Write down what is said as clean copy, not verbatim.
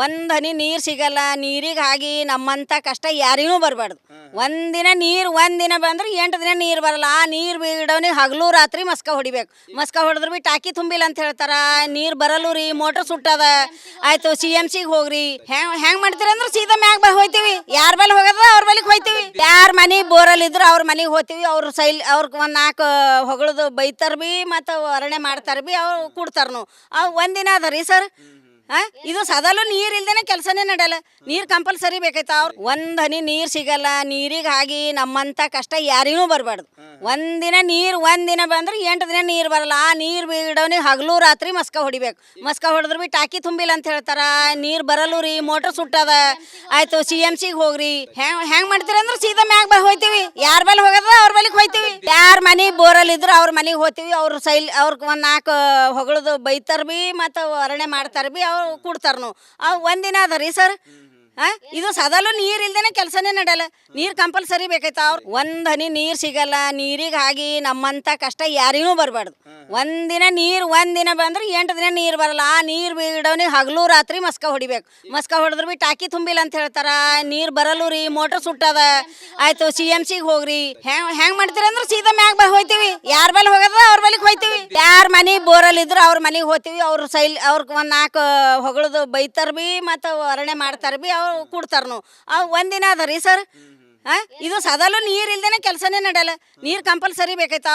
ಒಂದ್ ಹನಿ ನೀರು ಸಿಗಲ್ಲ. ನೀರಿಗೆ ಹಾಗೆ ನಮ್ಮಂತ ಕಷ್ಟ ಯಾರಿಗೂ ಬರಬಾರ್ದು. ಒಂದಿನ ಬಂದ್ರೆ 8 ದಿನ ನೀರು ಬರಲ್ಲ. ಆ ನೀರು ಬಿಡೋನಿಗೆ ಹಗಲು ರಾತ್ರಿ ಮಸ್ಕ ಹೊಡಿಬೇಕು. ಮಸ್ಕ ಹೊಡೆದ್ರು ಬಿ ಟಾಕಿ ತುಂಬಿಲ್ಲ ಅಂತ ಹೇಳ್ತಾರ. ನೀರು ಬರಲ್ಲ ರೀ, ಮೋಟ್ರ್ ಸುಟ್ಟದ. ಆಯ್ತು CMCಗೆ ಹೋಗ್ರಿ. ಹೆಂಗ್ ಮಾಡ್ತೀರಿ ಅಂದ್ರೆ ಸೀದಾ ಮ್ಯಾಗ ಹೋಯ್ತೀವಿ. ಯಾರ ಬಲ್ಲಿ ಹೋಗದ ಅವ್ರ ಬಲ್ಲಿಗೆ ಹೋಯ್ತೀವಿ. ಯಾರ ಮನೆ ಬೋರಲ್ಲಿ ಇದ್ರು ಅವ್ರ ಮನೆಗೆ ಹೋಗ್ತೀವಿ. ಅವ್ರು ಅವ್ರಿಗೆ ಒಂದು 4 ಹೊಗಳದು ಬೈತಾರ ಬಿ ಮತ್ತು ವರ್ಣೆ ಮಾಡ್ತಾರ ಬಿ. ಅವ್ರು ಕೊಡ್ತಾರನು. ಒಂದಿನ ಅದ ರೀ ಸರ್. ಇದು ಸದಲು ನೀರು ಇಲ್ದೇನೆ ಕೆಲಸನೇ ನಡೆಯಲ್ಲ. ನೀರು ಕಂಪಲ್ಸರಿ ಬೇಕೈತೆ. ಒಂದ್ ಹನಿ ನೀರು ಸಿಗಲ್ಲ. ನೀರಿಗೆ ಹಾಗೆ ನಮ್ಮಂತ ಕಷ್ಟ ಯಾರಿಗೂ ಬರಬಾರ್ದು. ಒಂದಿನ ಬಂದ್ರೆ 8 ದಿನ ನೀರು ಬರಲ್ಲ. ಆ ನೀರು ಬಿಡೋನಿಗೆ ಹಗಲು ರಾತ್ರಿ ಮಸ್ಕ ಹೊಡಿಬೇಕು. ಮಸ್ಕ ಹೊಡೆದ್ರು ಬಿ ಟಾಕಿ ತುಂಬಿಲ್ಲ ಅಂತ ಹೇಳ್ತಾರ. ನೀರು ಬರಲ್ಲ ರೀ, ಮೋಟ್ರ್ ಸುಟ್ಟದ. ಆಯ್ತು CMCಗೆ ಹೋಗ್ರಿ. ಹೆಂಗ್ ಮಾಡ್ತೀರಿ ಅಂದ್ರೆ ಸೀದಾ ಮ್ಯಾಗ ಹೋಯ್ತೀವಿ. ಯಾರ ಬಲ್ಲಿ ಹೋಗದ ಅವ್ರ ಬಲ್ಲಿಗೆ ಹೋಯ್ತೀವಿ. ಯಾರ ಮನೆ ಬೋರಲ್ಲಿ ಇದ್ರು ಅವ್ರ ಮನೆಗೆ ಹೋಗ್ತೀವಿ. ಅವ್ರು ಅವ್ರಿಗೆ ಒಂದು 4 ಹೊಗಳದು ಬೈತಾರ ಬಿ ಮತ್ತು ವರ್ಣೆ ಮಾಡ್ತಾರ ಬಿ. ಅವ್ರು ಕೊಡ್ತಾರನು. ಒಂದಿನ ಅದ ರೀ ಸರ್. ಇದು ಸದಲು ನೀರು ಇಲ್ದೇನೆ ಕೆಲಸನೇ ನಡೆಯಲ್ಲ. ನೀರು ಕಂಪಲ್ಸರಿ ಬೇಕೈತೆ. ಒಂದ್ ಹನಿ ನೀರು ಸಿಗಲ್ಲ. ನೀರಿಗೆ ಹಾಗೆ ನಮ್ಮಂತ ಕಷ್ಟ ಯಾರಿಗೂ ಬರಬಾರ್ದು. ಒಂದಿನ ಬಂದ್ರೆ 8 ದಿನ ನೀರು ಬರಲ್ಲ. ಆ ನೀರು ಬಿಡೋನಿಗೆ ಹಗಲು ರಾತ್ರಿ ಮಸ್ಕ ಹೊಡಿಬೇಕು. ಮಸ್ಕ ಹೊಡೆದ್ರು ಬಿ ಟಾಕಿ ತುಂಬಿಲ್ಲ ಅಂತ ಹೇಳ್ತಾರ. ನೀರು ಬರಲ್ಲ ರೀ, ಮೋಟ್ರ್ ಸುಟ್ಟದ. ಆಯ್ತು CMCಗೆ ಹೋಗ್ರಿ. ಹೆಂಗ್ ಮಾಡ್ತೀರಿ ಅಂದ್ರೆ ಸೀದಾ ಮ್ಯಾಗ ಹೋಯ್ತೀವಿ. ಯಾರ ಬಲ್ಲಿ ಹೋಗದ ಅವ್ರ ಬಲ್ಲಿಗೆ ಹೋಯ್ತೀವಿ. ಯಾರ ಮನೆ ಬೋರಲ್ಲಿ ಇದ್ರು ಅವ್ರ ಮನೆಗೆ ಹೋಗ್ತೀವಿ. ಅವ್ರು ಅವ್ರಿಗೆ ಒಂದು 4 ಹೊಗಳದು ಬೈತಾರ ಬಿ ಮತ್ತು ವರ್ಣೆ ಮಾಡ್ತಾರ ಬಿ. ಅವ್ರು ಕೊಡ್ತಾರನು. ಒಂದಿನ ಅದ ರೀ ಸರ್. ಇದು ಸದಲು ನೀರು ಇಲ್ದೇನೆ ಕೆಲಸನೇ ನಡೆಯಲ್ಲ. ನೀರು ಕಂಪಲ್ಸರಿ ಬೇಕೈತೆ.